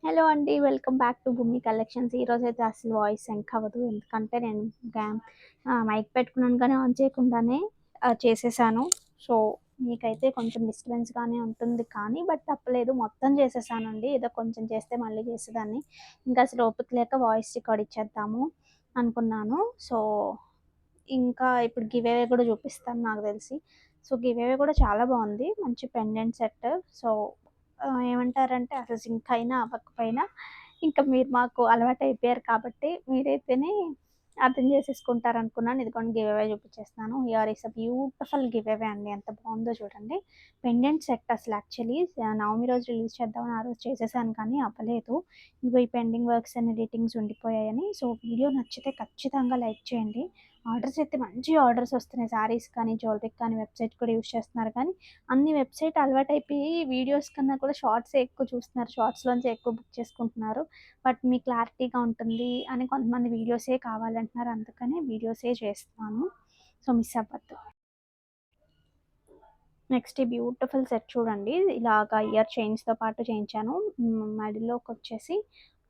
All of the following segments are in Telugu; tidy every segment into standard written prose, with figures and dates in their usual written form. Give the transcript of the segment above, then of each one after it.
హలో అండి. వెల్కమ్ బ్యాక్ టు భూమి కలెక్షన్స్. ఈరోజైతే అసలు వాయిస్ సింక్ అవ్వదు. ఎందుకంటే నేను మైక్ పెట్టుకున్నాను కానీ ఆన్ చేయకుండానే చేసేసాను. సో, మీకైతే కొంచెం డిస్టర్బెన్స్‌గానే ఉంటుంది కానీ బట్ తప్పలేదు. మొత్తం చేసేసానండి. ఏదో కొంచెం చేస్తే మళ్ళీ చేసేదాన్ని. ఇంకా అసలు ఓపిక లేక వాయిస్ రికార్డ్ ఇచ్చేద్దాము అనుకున్నాను. సో, ఇంకా ఇప్పుడు గివ్ అవే కూడా చూపిస్తాను నాకు తెలిసి. సో, గివ్ అవే కూడా చాలా బాగుంది. మంచి పెండెంట్ సెట్. సో, ఏమంటారంటే అసలు సింక్ అయినా అవ్వకపోయినా ఇంకా మీరు మాకు అలవాటయిపోయారు కాబట్టి మీరైతేనే అర్థం చేసేసుకుంటారనుకున్నాను. ఇదిగోండి గివ్ అవే చూపించేస్తున్నాను. Here is a beautiful give away అండి. ఎంత బాగుందో చూడండి. పెండెంట్ సెట్ అసలు యాక్చువల్లీ నవమి రోజు రిలీజ్ చేద్దామని ఆ రోజు చేసేసాను కానీ అవ్వలేదు. ఇదిగో ఈ పెండింగ్ వర్క్స్ అండ్ ఎడిటింగ్స్ ఉండిపోయాయని. సో, వీడియో నచ్చితే ఖచ్చితంగా లైక్ చేయండి. ఆర్డర్స్ అయితే మంచి ఆర్డర్స్ వస్తున్నాయి. శారీస్ కానీ, జ్యువెలరీకి కానీ, వెబ్‌సైట్ కూడా యూజ్ చేస్తున్నారు కానీ అన్ని వెబ్‌సైట్ అలవాటైపోయి వీడియోస్ కన్నా కూడా షార్ట్సే ఎక్కువ చూస్తున్నారు. షార్ట్స్‌లోంచే ఎక్కువ బుక్ చేసుకుంటున్నారు. బట్ మీ క్లారిటీగా ఉంటుంది అని కొంతమంది వీడియోసే కావాలంటున్నారు. అందుకనే వీడియోసే చేస్తున్నాను. సో, మిస్ అవ్వద్దు. నెక్స్ట్ ఈ బ్యూటిఫుల్ సెట్ చూడండి. ఇలాగా ఇయర్ చైన్స్‌తో పాటు చేయించాను. మెడలోకొచ్చేసి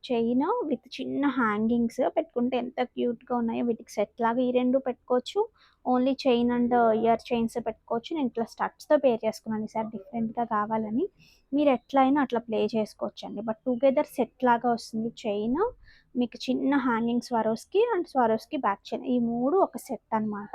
చైన్ విత్ చిన్న హ్యాంగింగ్స్ పెట్టుకుంటే ఎంత క్యూట్‌గా ఉన్నాయో వీటికి సెట్ లాగా ఈ 2 పెట్టుకోవచ్చు. Only chain and year chains పెట్టుకోవచ్చు. నేను ఇట్లా స్టడ్స్‌తో పేర్ చేసుకున్నాను ఈసారి డిఫరెంట్‌గా కావాలని. మీరు ఎట్లైనా అట్లా ప్లే చేసుకోవచ్చండి. బట్ టుగెదర్ సెట్ లాగా వస్తుంది చైన్. మీకు చిన్న hanging Swarovski and Swarovski back chain ఈ 3 ఒక సెట్ అనమాట.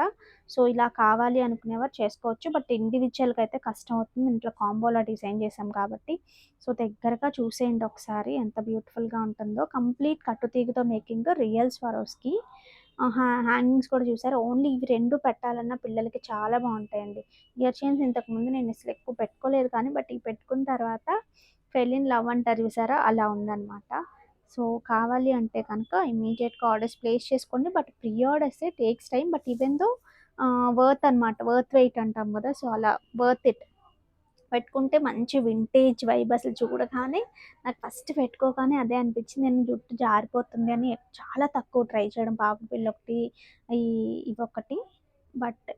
సో, ఇలా కావాలి అనుకునేవారు చేసుకోవచ్చు. బట్ ఇండివిడ్యువల్‌గా అయితే కష్టం అవుతుంది. ఇంట్లో కాంబోలా డిజైన్ చేశాం కాబట్టి. సో, దగ్గరగా చూసేయండి ఒకసారి ఎంత బ్యూటిఫుల్‌గా ఉంటుందో. కంప్లీట్ కట్టుతీగతో మేకింగ్ రియల్ స్వరోస్‌కి. హ్యాంగింగ్స్ కూడా చూసారా ఓన్లీ ఇవి 2 పెట్టాలన్నా పిల్లలకి చాలా బావుంటాయండి. ఇయర్ చైన్స్ ఇంతకుముందు నేను అసలు ఎక్కువ పెట్టుకోలేదు కానీ బట్ ఇవి పెట్టుకున్న తర్వాత ఫెల్ ఇన్ లవ్ అంటారు చూసారా అలా ఉందనమాట. సో, కావాలి అంటే కనుక ఇమ్మీడియేట్‌గా ఆర్డర్స్ ప్లేస్ చేసుకోండి. బట్ ప్రీ ఆర్డర్సే takes time. But even though worth అనమాట. వర్త్ వెయిట్ అంటాం కదా! సో, అలా వర్త్ ఇట్. పెట్టుకుంటే మంచి వింటేజ్ వైబ్ అసలు చూడగానే నాకు ఫస్ట్ పెట్టుకోగానే అదే అనిపించింది. నేను జుట్టు జారిపోతుంది అని చాలా తక్కువ ట్రై చేయడం. పాప పిల్లొకటి, ఈ ఇవొకటి. బట్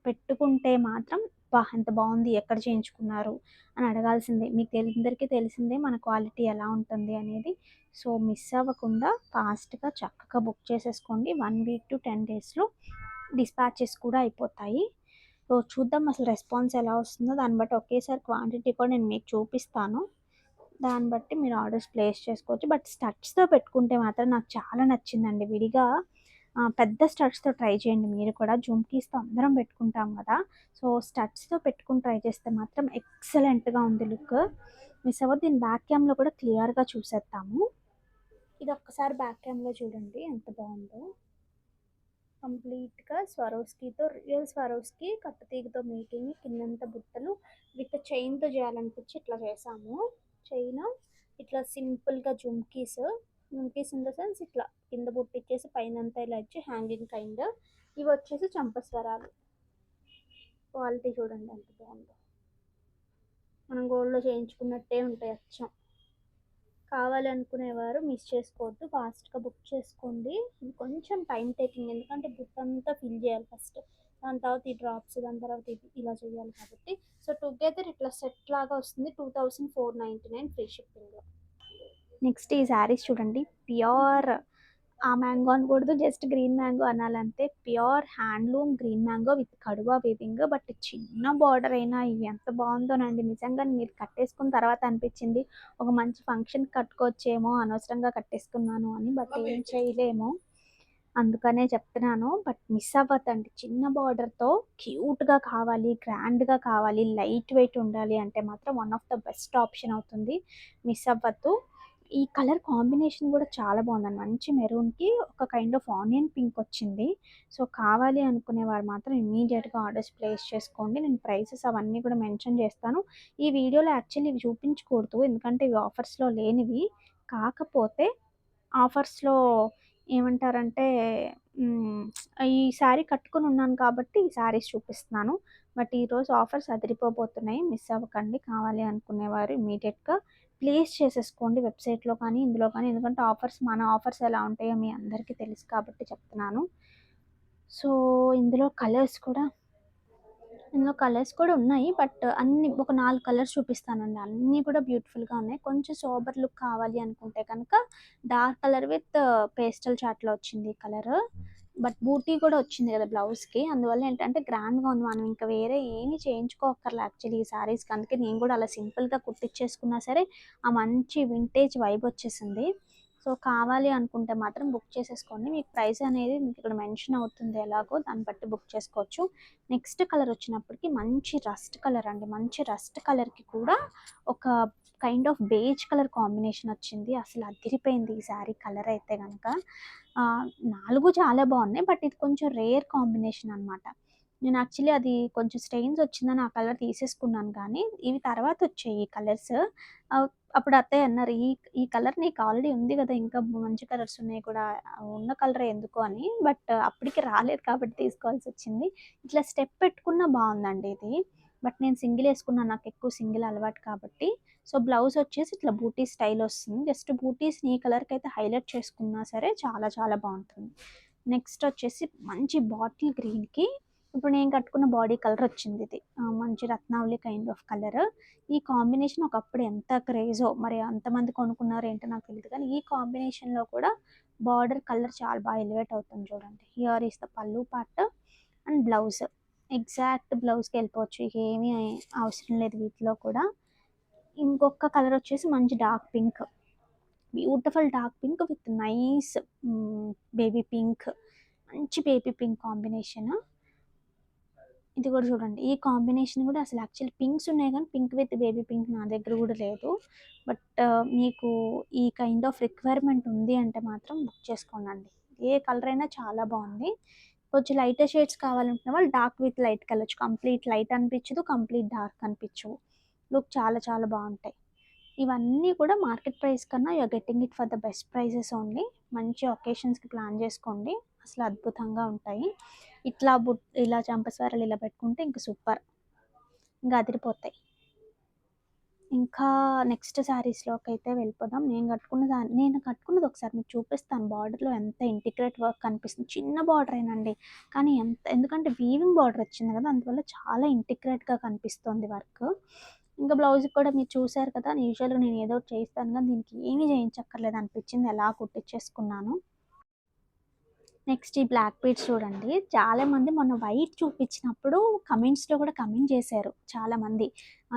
పెట్టుకుంటే మాత్రం అబ్బా! ఎంత బావుంది. ఎక్కడ చేయించుకున్నారు అని అడగాల్సిందే. మీకు అందరికీ తెలిసిందే మన క్వాలిటీ ఎలా ఉంటుంది అనేది. సో, మిస్ అవ్వకుండా ఫాస్ట్‌గా చక్కగా బుక్ చేసేసుకోండి. 1 వీక్ టు 10 డేస్‌లో డిస్పాచెస్ కూడా అయిపోతాయి. సో, చూద్దాం అసలు రెస్పాన్స్ ఎలా వస్తుందో దాన్ని బట్టి ఒకేసారి క్వాంటిటీ కూడా నేను మీకు చూపిస్తాను. దాన్ని బట్టి మీరు ఆర్డర్స్ ప్లేస్ చేసుకోవచ్చు. బట్ స్టడ్స్‌తో పెట్టుకుంటే మాత్రం నాకు చాలా నచ్చిందండి. విడిగా పెద్ద స్టడ్స్‌తో ట్రై చేయండి మీరు కూడా. జుమ్కీస్‌తో అందరం పెట్టుకుంటాం కదా! సో, స్టడ్స్‌తో పెట్టుకొని ట్రై చేస్తే మాత్రం ఎక్సలెంట్‌గా ఉంది లుక్. మిస్ అవ్వద్దు. దీని బ్యాక్ క్యామ్‌లో కూడా క్లియర్‌గా చూసేద్దాము. ఇది ఒక్కసారి బ్యాక్ క్యామ్‌లో చూడండి ఎంత బావుందో. కంప్లీట్‌గా స్వరోస్కీతో రియల్ స్వరోస్కీ కట్టుతీగతో మేకింగ్ కిందంతా బుట్టలు విత్ చైన్‌తో చేయాలనిపించి ఇట్లా చేసాము. చైన్ ఇట్లా సింపుల్‌గా జుమ్కీస్ ఇన్ ద సెన్స్ ఇట్లా కింద బుట్టిచ్చేసి పైనంతా ఇలా ఇచ్చి హ్యాంగింగ్ కైండ్. ఇవి వచ్చేసి చంపస్వరాలు. క్వాలిటీ చూడండి ఎంత బాగుందో. మనం గోల్డ్‌లో చేయించుకున్నట్టే ఉంటాయి అచ్చం. కావాలనుకునేవారు మిస్ చేసుకోవద్దు. ఫాస్ట్‌గా బుక్ చేసుకోండి. ఇది కొంచెం టైం టేకింగ్ ఎందుకంటే బుట్టంతా ఫిల్ చేయాలి ఫస్ట్. దాని తర్వాత ఈ డ్రాప్స్, దాని తర్వాత ఇది ఇలా చేయాలి కాబట్టి. సో, టుగెదర్ ఇట్లా సెట్ లాగా వస్తుంది. 2499 ఫ్రీ షిప్పింగ్‌లో. నెక్స్ట్ ఈ శారీస్ చూడండి. ప్యూర్ ఆ మ్యాంగో అనకూడదు. జస్ట్ గ్రీన్ మ్యాంగో అనాలంతే. Pure handloom green mango with Kadhua weaving. But చిన్న బార్డర్ అయినా ఇవి ఎంత బాగుందోనండి. నిజంగా మీరు కట్టేసుకున్న తర్వాత అనిపించింది ఒక మంచి ఫంక్షన్‌కి కట్టుకోవచ్చేమో అనవసరంగా కట్టేసుకున్నాను అని. బట్ ఏం చేయలేము. అందుకనే చెప్తున్నాను. బట్ మిస్ అవ్వద్దండి. చిన్న బార్డర్‌తో క్యూట్‌గా కావాలి, గ్రాండ్‌గా కావాలి, లైట్ వెయిట్ ఉండాలి అంటే మాత్రం one of the best option అవుతుంది. మిస్ అవ్వద్దు. ఈ కలర్ కాంబినేషన్ కూడా చాలా బాగుందండి. మంచి మెరూన్‌కి ఒక కైండ్ ఆఫ్ ఆనియన్ పింక్ వచ్చింది. సో, కావాలి అనుకునేవారు మాత్రం ఇమ్మీడియేట్‌గా ఆర్డర్స్ ప్లేస్ చేసుకోండి. నేను ప్రైసెస్ అవన్నీ కూడా మెన్షన్ చేస్తాను. ఈ వీడియోలో యాక్చువల్లీ ఇవి చూపించకూడదు. ఎందుకంటే ఇవి ఆఫర్స్‌లో లేనివి. కాకపోతే ఆఫర్స్‌లో ఏమంటారంటే హ్మ్. ఈ శారీ కట్టుకొని ఉన్నాను కాబట్టి ఈ శారీస్ చూపిస్తున్నాను. బట్ ఈరోజు ఆఫర్స్ అదిరిపోబోతున్నాయి. మిస్ అవ్వకండి. కావాలి అనుకునేవారు ఇమ్మీడియేట్‌గా ప్లేస్ చేసేసుకోండి వెబ్‌సైట్‌లో కానీ, ఇందులో కానీ. ఎందుకంటే మన ఆఫర్స్ ఎలా ఉంటాయో మీ అందరికీ తెలుసు కాబట్టి చెప్తున్నాను. సో, ఇందులో కలర్స్ కూడా ఇందులో కలర్స్ కూడా ఉన్నాయి. బట్ అన్ని ఒక 4 కలర్స్ చూపిస్తానండి. అన్నీ కూడా బ్యూటిఫుల్‌గా ఉన్నాయి. కొంచెం సోబర్ లుక్ కావాలి అనుకుంటే కనుక డార్క్ కలర్ విత్ పేస్టల్ చార్ట్‌లో వచ్చింది ఈ కలరు. బట్ బూటీ కూడా వచ్చింది కదా బ్లౌజ్‌కి. అందువల్ల ఏంటంటే గ్రాండ్‌గా ఉంది. మనం ఇంకా వేరే ఏమి చేయించుకోక్కర్లే యాక్చువల్లీ ఈ శారీస్‌కి. అందుకే నేను కూడా అలా సింపుల్‌గా కుట్టిచ్చేసుకున్నా సరే ఆ మంచి వింటేజ్ వైబ్ వచ్చేసింది. సో, కావాలి అనుకుంటే మాత్రం బుక్ చేసేసుకోండి. మీకు ప్రైస్ అనేది మీకు ఇక్కడ మెన్షన్ అవుతుంది ఎలాగో దాన్ని బట్టి బుక్ చేసుకోవచ్చు. నెక్స్ట్ కలర్ వచ్చినప్పటికి మంచి రస్ట్ కలర్ అండి. మంచి రస్ట్ కలర్‌కి కూడా ఒక kind of beige colour combination వచ్చింది. అసలు అదిరిపోయింది ఈ శారీ కలర్ అయితే గనక. 4 చాలా బాగున్నాయి. బట్ ఇది కొంచెం రేర్ కాంబినేషన్ అనమాట. నేను యాక్చువల్లీ అది కొంచెం స్టెయిన్స్ వచ్చిందని ఆ కలర్ తీసేసుకున్నాను కానీ, ఇవి తర్వాత వచ్చాయి ఈ కలర్స్. ఆహ్, అప్పుడు అత్తయ్య అన్నారు, ఈ కలర్ నీకు ఆల్రెడీ ఉంది గదా! ఇంకా మంచి కలర్స్ ఉన్నాయి కూడా ఉన్న కలరే ఎందుకు అని. బట్ అప్పటికి రాలేదు కాబట్టి తీసుకోవాల్సొచ్చింది. ఇట్లా స్టెప్ పెట్టుకున్నా బావుందండి ఇది. బట్ నేను సింగిల్ ఏసుకున్నాను. నాకెక్కువ సింగిల్ అలవాటు కాబట్టి. సో, బ్లౌజ్ వచ్చేసి ఇట్లా బూటీ స్టైల్ వస్తుంది. జస్ట్ బూటీస్‌ని ఈ కలర్‌కైతే హైలైట్ చేసుకున్నా సరే చాలా చాలా బావుంటుంది. నెక్స్ట్ వచ్చేసి మంచి బాటిల్ గ్రీన్‌కి ఇప్పుడు నేను కట్టుకున్న బాడీ కలర్ వచ్చింది ఇది. మంచి రత్నావళి కైండ్ ఆఫ్ కలర్. ఈ కాంబినేషన్ ఒకప్పుడు ఎంత క్రేజో మరి అంతమంది కొనుక్కున్నారో ఏంటో నాకు తెలీదు కానీ, ఈ కాంబినేషన్‌లో కూడా బార్డర్ కలర్ చాలా బాగా ఎలివేట్ అవుతుంది చూడండి. హియర్ ఈస్ ద పల్లు పార్ట్ అండ్ బ్లౌజ్. ఎగ్జాక్ట్ బ్లౌజ్‌కెళ్ళిపోవచ్చు. ఇక ఏమీ అవసరం లేదు వీటిలో కూడా. ఇంకొక కలర్ వచ్చేసి మంచి dark pink. Beautiful dark pink with nice baby pink. మంచి బేబీ పింక్ కాంబినేషన్. ఇది కూడా చూడండి. ఈ కాంబినేషన్ కూడా అసలు యాక్చువల్లీ పింక్స్ ఉన్నాయి కానీ పింక్ విత్ బేబీ పింక్ నా దగ్గర కూడా లేదు. బట్ మీకు ఈ కైండ్ ఆఫ్ రిక్వైర్మెంట్ ఉంది అంటే మాత్రం బుక్ చేసుకోండి. ఏ కలర్ అయినా చాలా బాగుంది. కొంచెం లైటర్ షేడ్స్ కావాలనుకున్న వాళ్ళు డార్క్ విత్ లైట్‌కి వెళ్ళొచ్చు. కంప్లీట్ లైట్ అనిపించదు. కంప్లీట్ డార్క్ అనిపించవు. లుక్ చాలా చాలా బాగుంటాయి. ఇవన్నీ కూడా మార్కెట్ ప్రైస్ కన్నా you are getting it for the best prices only. మంచి ఒకేషన్స్‌కి ప్లాన్ చేసుకోండి. అసలు అద్భుతంగా ఉంటాయి. ఇలా చంపస్వరాలు ఇలా పెట్టుకుంటే ఇంక సూపర్. ఇంక అదిరిపోతాయి. ఇంకా నెక్స్ట్ శారీస్‌లోకైతే వెళ్ళిపోదాం. నేను కట్టుకున్నది ఒకసారి మీకు చూపిస్తాను. బార్డర్‌లో ఎంత ఇంటిగ్రేట్ వర్క్ కనిపిస్తుంది. చిన్న బార్డరేనండి. కానీ ఎందుకంటే వీవింగ్ బార్డర్ వచ్చింది కదా! అందువల్ల చాలా ఇంటిగ్రేట్‌గా కనిపిస్తుంది వర్క్. ఇంకా బ్లౌజ్‌కి కూడా మీరు చూసారు కదా! యూజువల్‌గా నేను ఏదో ఒకటి చేయిస్తాను కానీ దీనికి ఏమీ చేయించక్కర్లేదు అనిపించింది. అలా కుట్టించేసుకున్నాను. నెక్స్ట్ ఈ బ్లాక్ బీడ్స్ చూడండి. చాలామంది మొన్న వైట్ చూపించినప్పుడు కమెంట్స్‌లో కూడా కమెంట్ చేశారు చాలామంది.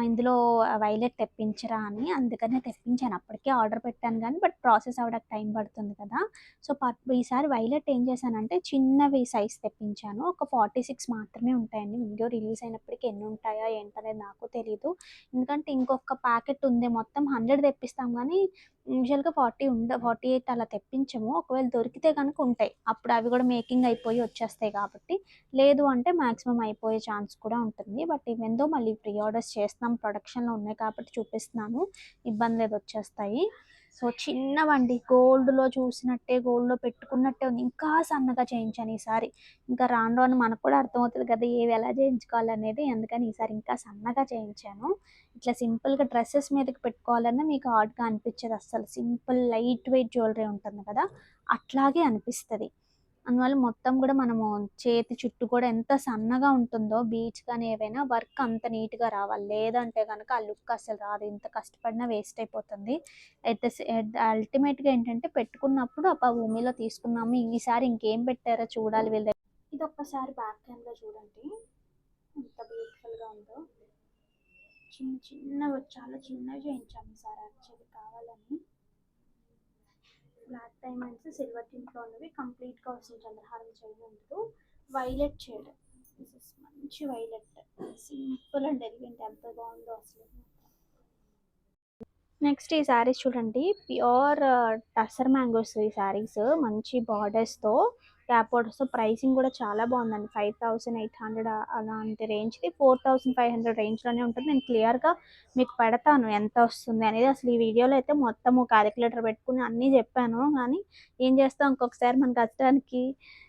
ఇందులో వైలెట్ తెప్పించరా అని. అందుకనే తెప్పించాను. అప్పటికే ఆర్డర్ పెట్టాను గానీ, బట్ ప్రాసెస్ అవ్వడానికి టైం పడుతుంది కదా! సో, ఈసారి వైలెట్ ఏం చేశానంటే చిన్నవి సైజ్ తెప్పించాను. ఒక 46 మాత్రమే ఉంటాయండి. వీడియో రిలీజ్ అయినప్పటికి ఎన్ని ఉంటాయా ఏంటనేది నాకు తెలీదు. ఎందుకంటే ఇంకొక ప్యాకెట్ ఉంది. మొత్తం 100 తెప్పిస్తాం గానీ యూజువల్‌గా 48 అలా తెప్పించము. ఒకవేళ దొరికితే గనుక ఉంటాయి. అప్పుడు అవి కూడా మేకింగ్ అయిపోయి వచ్చేస్తాయి కాబట్టి. లేదు అంటే మాక్సిమం అయిపోయే ఛాన్స్ కూడా ఉంటుంది. బట్ ఈవెన్ దో మళ్ళీ ప్రీ ఆర్డర్స్ చేస్తున్నాం. ప్రొడక్షన్‌లో ఉన్నాయి కాబట్టి చూపిస్తున్నాను. ఇబ్బంది లేదు వచ్చేస్తాయి. సో, చిన్నవండి. గోల్డ్‌లో పెట్టుకున్నట్టే ఉంది. ఇంకా సన్నగా చేయించాను ఈసారి. ఇంకా రాను రాను మనకు కూడా అర్థమవుతది కదా! ఏవి ఎలా చేయించుకోవాలనేది. అందుకని ఈసారి ఇంకా సన్నగా చేయించాను. ఇట్లా సింపుల్‌గా డ్రెసెస్ మీదకి పెట్టుకోవాలన్నా మీకు హార్డ్‌గా అనిపించదు అస్సలు. సింపుల్ లైట్ వెయిట్ జ్యువెలరీ ఉంటుంది కదా! అట్లాగే అనిపిస్తది. అందువల్ల మొత్తం కూడా మనము చేతి చుట్టూ కూడా ఎంత సన్నగా ఉంటుందో బీడ్స్ కానీ ఏవైనా వర్క్ అంత నీట్‌గా రావాలి. లేదంటే గనక ఆ లుక్ అస్సలు రాదు. ఎంత కష్టపడినా వేస్ట్ అయిపోతుంది. అల్టిమేట్‌గా ఏంటంటే పెట్టుకున్నప్పుడు అబ్బా! ఉమీలో తీసుకున్నాము. ఈసారి ఇంకేం పెట్టారో చూడాలి వీళ్ళ దగ్గర. ఇదొక్కసారి బ్యాక్ కెమెరా చూడండి. ఎంత బ్యూటిఫుల్‌గా ఉందో. చాలా చిన్నవి చేయించాము ఈసారి యాక్చువల్లీ కావాలని. బ్లాక్ డైమండ్స్ సిల్వర్ టింట్లో ఉన్నవి కంప్లీట్‌గా వస్తుంది. చంద్రహారం చైన్ ఉండదు. Violet shade. మంచి వైలెట్. సింపుల్ అండ్ ఎలిగెంట్ ఎంత బాగుందో అసలు. నెక్స్ట్ ఈ శారీస్ చూడండి. ప్యూర్ టసర్ మ్యాంగోస్ ఈ శారీస్. మంచి బార్డర్స్‌తో క్యాప్ బార్డర్స్‌తో ప్రైసింగ్ కూడా చాలా బాగుందండి. 5800 అలాంటి రేంజ్‌కి 4500 రేంజ్‌లోనే ఉంటుంది. నేను క్లియర్‌గా మీకు పెడతాను ఎంత వస్తుంది అనేది. అసలు ఈ వీడియోలో అయితే మొత్తము కాలిక్యులేటర్ పెట్టుకుని అన్నీ చెప్పాను. కానీ ఏం చేస్తాం ఒక్కొక్కసారి మన కష్టానికి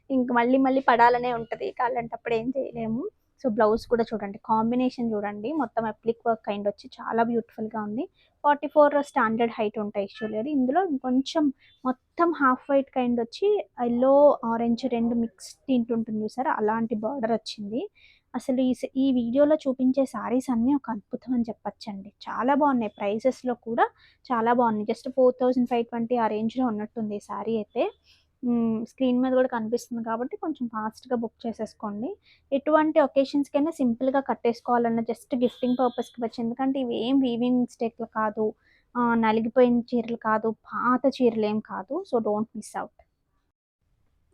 ఇంక మళ్ళీ మళ్ళీ పడాలనే ఉంటది. అలాంటప్పుడు ఏం చేయలేము. సో, బ్లౌజ్ కూడా చూడండి. కాంబినేషన్ చూడండి. మొత్తం అప్లిక్ వర్క్ కైండ్ వచ్చి చాలా బ్యూటిఫుల్‌గా ఉంది. 44 స్టాండర్డ్ హైట్ ఉంటాయి యాక్చువల్లీ. ఇందులో ఇంకొంచెం మొత్తం హాఫ్ వైట్ కైండ్ వచ్చి యెల్లో, ఆరెంజ్ 2 మిక్స్ టింట్ ఉంటుంది చూసారా? అలాంటి బార్డర్ వచ్చింది. అసలు ఈ వీడియోలో చూపించే శారీస్ అన్నీ ఒక అద్భుతం అని చెప్పొచ్చండి. చాలా బాగున్నాయి. ప్రైసెస్‌లో కూడా చాలా బాగున్నాయి. జస్ట్ 4520 ఆ రేంజ్‌లో ఉన్నట్టుంది ఈ శారీ అయితే. స్క్రీన్ మీద కూడా కనిపిస్తుంది కాబట్టి కొంచెం ఫాస్ట్‌గా బుక్ చేసేసుకోండి. ఎటువంటి ఒకేషన్స్‌కైనా సింపుల్‌గా కట్టేసుకోవాలన్న జస్ట్ గిఫ్టింగ్ పర్పస్‌కి వచ్చు. ఎందుకంటే ఇవి ఏం వీవింగ్ మిస్టేక్‌లు కాదు. నలిగిపోయిన చీరలు కాదు. పాత చీరలేం కాదు. So, don't miss out.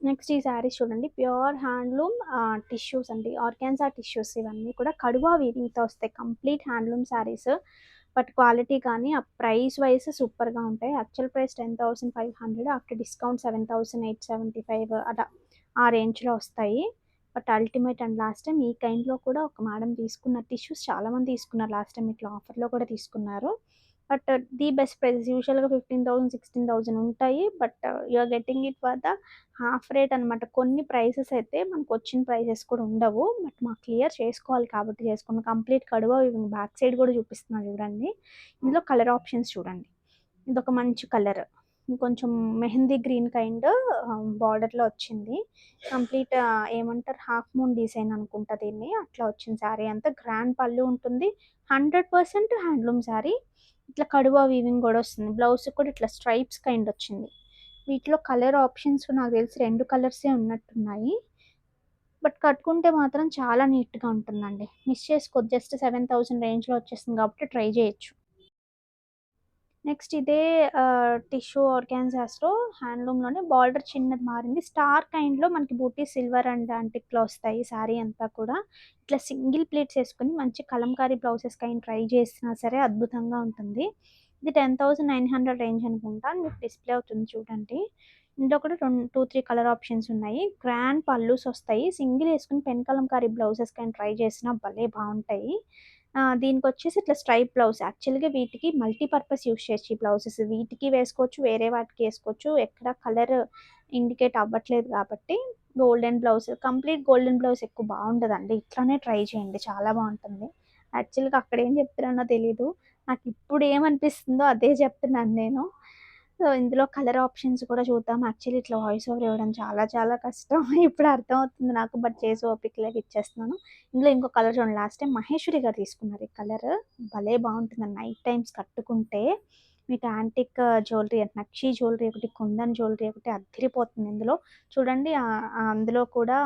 Next ఈ శారీస్ చూడండి. ప్యూర్ హ్యాండ్లూమ్ టిష్యూస్ అండి. ఆర్గాన్జా టిష్యూస్ ఇవన్నీ కూడా కడువా వీవింగ్‌తో వస్తాయి. Complete handloom saris. But quality కానీ, ఆ ప్రైస్ వైస్ సూపర్‌గా ఉంటాయి. యాక్చువల్ ప్రైస్ 10,500 ఆఫ్టర్ డిస్కౌంట్ 7,875 అలా ఆ రేంజ్‌లో వస్తాయి. But ultimate and last time ఈ కైండ్‌లో కూడా ఒక మేడం తీసుకున్నారు. టిష్యూస్ చాలామంది తీసుకున్నారు లాస్ట్ టైమ్ ఇట్లా ఆఫర్‌లో కూడా తీసుకున్నారు. బట్ ది బెస్ట్ ప్రైస్ యూజువల్‌గా 15,000, 16,000 ఉంటాయి. But you are getting it for the half rate అనమాట. కొన్ని ప్రైసెస్ అయితే మనకొచ్చిన ప్రైసెస్ కూడా ఉండవు. బట్ మాకు క్లియర్ చేసుకోవాలి కాబట్టి చేసుకున్నాం. కంప్లీట్ కడువ బ్యాక్ సైడ్ కూడా చూపిస్తున్నా చూడండి. ఇందులో కలర్ ఆప్షన్స్ చూడండి. ఇదొక మంచి కలర్. కొంచెం మెహందీ గ్రీన్ కైండ్ బార్డర్‌లో వచ్చింది. కంప్లీట్ ఏమంటారు హాఫ్ మూన్ డిజైన్ అనుకుంటా దీన్ని. అట్లా వచ్చింది శారీ అంతా. గ్రాండ్ పళ్ళు ఉంటుంది. 100% హ్యాండ్లూమ్ శారీ. ఇట్లా కడువ వీవింగ్ కూడా వస్తుంది. బ్లౌజ్‌కి కూడా ఇట్లా స్ట్రైప్స్ కైండ్ వచ్చింది. వీటిలో కలర్ ఆప్షన్స్ నాకు తెలిసి 2 కలర్సే ఉన్నట్టున్నాయి. బట్ కట్టుకుంటే మాత్రం చాలా నీట్‌గా ఉంటుందండి. మిస్ చేసుకోవద్దు. జస్ట్ 7,000 రేంజ్‌లో వచ్చేస్తుంది కాబట్టి ట్రై చేయొచ్చు. నెక్స్ట్ ఇదే టిష్యూ ఆర్గాన్జాస్‌లో హ్యాండ్లూమ్‌లోనే బార్డర్ చిన్నది మారింది. స్టార్ కైండ్‌లో మనకి బూటీ సిల్వర్ అండ్ యాంటిక్‌లో వస్తాయి శారీ అంతా కూడా. ఇట్లా సింగిల్ ప్లీట్స్ ఏసుకొని మంచి కలంకారీ బ్లౌజెస్ కైండ్ ట్రై చేసినా సరే అద్భుతంగా ఉంటుంది. ఇది 10,900 రేంజ్ అనుకుంటా. మీకు డిస్‌ప్లే అవుతుంది చూడండి. ఇందులో కూడా 2, 3 కలర్ ఆప్షన్స్ ఉన్నాయి. గ్రాండ్ పల్లూస్ వస్తాయి. సింగిల్ ఏసుకొని pen Kalamkari blouses kind try చేసినా భలే బావుంటాయి. దీనికొచ్చేసి ఇట్లా స్ట్రైప్ బ్లౌజ్. యాక్చువల్‌గా వీటికి మల్టీ పర్పస్ యూజ్ చేయొచ్చు ఈ బ్లౌజెస్. వీటికి వేసుకోవచ్చు, వేరే వాటికి ఏసుకోవచ్చు. ఎక్కడ కలర్ ఇండికేట్ అవ్వట్లేదు కాబట్టి golden blouse, complete golden blouse ఎక్కువ బావుండదండి. ఇట్లానే ట్రై చేయండి. చాలా బావుంటుంది. యాక్చువల్‌గా అక్కడ ఏం చెప్తున్నానో తెలీదు. నాకిప్పుడు ఏమనిపిస్తుందో అదే చెప్తున్నాను నేను. సో, ఇందులో కలర్ ఆప్షన్స్ కూడా చూద్దాం. యాక్చువల్లీ ఇట్లా వాయిస్ ఓవర్ ఇవ్వడం చాలా చాలా కష్టం. ఇప్పుడు అర్థమవుతుంది నాకు. బట్ చేసి ఓపిక లేక ఇచ్చేస్తున్నాను. ఇందులో ఇంకో కలర్ చూడండి. లాస్ట్ టైం మహేశ్వరి గారు తీసుకున్నారు ఈ కలర్. భలే బావుంటుందండి. నైట్ టైమ్స్ కట్టుకుంటే మీకు యాంటిక్ జ్యువెలరీ అంటే నక్షి జ్యువెలరీ ఒకటి, కుందన్ జ్యువెలరీ ఒకటి అద్దిరిపోతుంది ఇందులో. చూడండి అందులో కూడా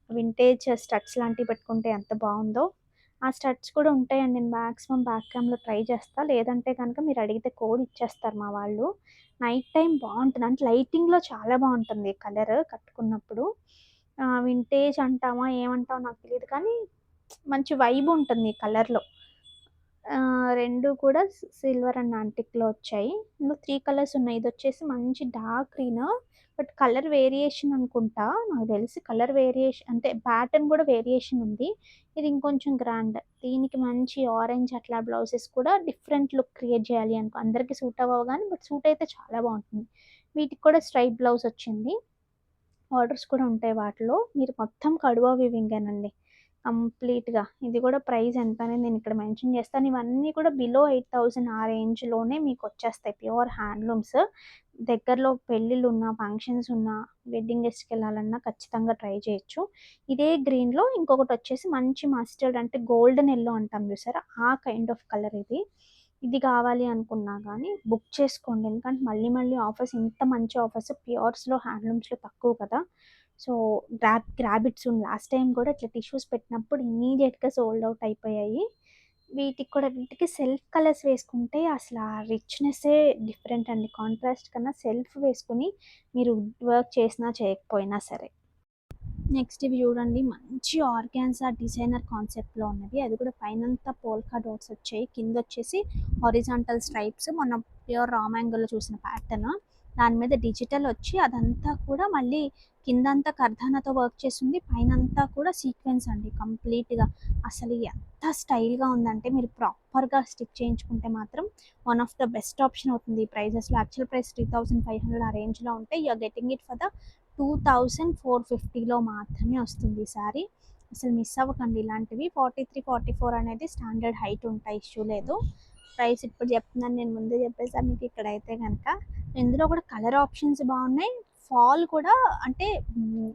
వింటేజ్ స్టడ్స్ లాంటివి పెట్టుకుంటే ఎంత బావుందో. ఆ స్టడ్స్ కూడా ఉంటాయండి. నేను మాక్సిమం బ్యాక్ క్యామ్‌లో ట్రై చేస్తా. లేదంటే గనుక మీరు అడిగితే కోడ్ ఇచ్చేస్తారు మా వాళ్ళు. నైట్ టైమ్ బావుంటది. అంటే లైటింగ్‌లో చాలా బావుంటుంది ఈ కలర్ కట్టుకున్నప్పుడు. వింటేజ్ అంటామా, ఏమంటామో నాకు తెలీదు కానీ మంచి వైబ్ ఉంటుంది ఈ కలర్‌లో. 2 కూడా సిల్వర్ అండ్ యాంటిక్‌లో వచ్చాయి. ఇందులో 3 కలర్స్ ఉన్నాయి. ఇదొచ్చేసి మంచి dark green. But colour variation అనుకుంటా. నాకు తెలిసి కలర్ వేరియేషన్ అంటే ప్యాటర్న్ కూడా వేరియేషన్ ఉంది. ఇది ఇంకొంచెం గ్రాండ్. దీనికి మంచి ఆరెంజ్ అట్లా బ్లౌజెస్ కూడా డిఫరెంట్ లుక్ క్రియేట్ చేయాలి అనుకో అందరికి సూట్ అవ్వవు గానీ, బట్ సూట్ అయితే చాలా బావుంటుంది. వీటికి కూడా స్ట్రైప్ బ్లౌజ్ వచ్చింది. ఆర్డర్స్ కూడా ఉంటాయి వాటిలో. మీరు మొత్తం కడువా వీవింగేనండి కంప్లీట్‌గా. ఇది కూడా ప్రైస్ ఎంతనేది నేనిక్కడ మెన్షన్ చేస్తాను. ఇవన్నీ కూడా బిలో 8,000 ఆ రేంజ్‌లోనే మీకొచ్చేస్తాయి. Pure handlooms. దగ్గరలో పెళ్ళిళ్ళున్నా, ఫంక్షన్స్ ఉన్నా, వెడ్డింగ్ గెస్ట్‌కెళ్ళాలన్నా ఖచ్చితంగా ట్రై చేయొచ్చు. ఇదే గ్రీన్‌లో ఇంకొకటొచ్చేసి మంచి మస్టర్డ్ అంటే గోల్డెన్ యెల్లో అంటాం చూసారా? ఆ కైండ్ ఆఫ్ కలర్ ఇది. ఇది కావాలి అనుకున్నా గానీ బుక్ చేసుకోండి. ఎందుకంటే మళ్ళీ మళ్ళీ ఆఫర్స్ ఇంత మంచి ఆఫర్స్ ప్యూర్స్‌లో, హ్యాండ్లూమ్స్‌లో తక్కువ కదా! So, grab it soon. Last time కూడా ఇట్లా టిష్యూస్ పెట్టినప్పుడు ఇమ్మీడియేట్‌గా సోల్డ్ ఔట్ అయిపోయాయి. వీటికి కూడా వీటికి సెల్ఫ్ కలర్స్ వేసుకుంటే అసల ఆ రిచ్‌నెస్సే డిఫరెంట్ అండి. కాంట్రాస్ట్ కన్నా సెల్ఫ్ వేసుకొని మీరు వర్క్ చేసినా చేయకపోయినా సరే. నెక్స్ట్ ఇవి చూడండి. మంచి ఆర్గాన్జా డిజైనర్ కాన్సెప్ట్‌లో ఉన్నది. అది కూడా పైనంతా పోల్కా డాట్స్ వచ్చాయి. కిందొచ్చేసి హారిజాంటల్ స్ట్రైప్స్ మొన్న ప్యూర్ రా మ్యాంగోలో చూసిన ప్యాటర్న్. దాని మీద డిజిటల్ వచ్చి అదంతా కూడా మళ్ళీ కిందంతా కర్దానాతో వర్క్ చేసుంది. పైనంతా కూడా సీక్వెన్స్ అండి కంప్లీట్‌గా. అసలు ఎంత స్టైల్‌గా ఉందంటే మీరు ప్రాపర్‌గా స్టిచ్ చేయించుకుంటే మాత్రం one of the best option అవుతుంది ఈ ప్రైజెస్‌లో. యాక్చువల్ ప్రైస్ 3,500 ఆ రేంజ్‌లో ఉంటే you are getting it for the 2,450లో మాత్రమే వస్తుంది ఈ సారీ. అసలు మిస్ అవ్వకండి ఇలాంటివి. 43, 44 అనేది స్టాండర్డ్ హైట్ ఉంటాయి. ఇష్యూ లేదు. ప్రైస్ ఇప్పుడు చెప్తున్నాను నేను ముందే చెప్పేసా మీకు ఇక్కడైతే గనక. ఇందులో కూడా కలర్ ఆప్షన్స్ బాగున్నాయి. ఫాల్ కూడా అంటే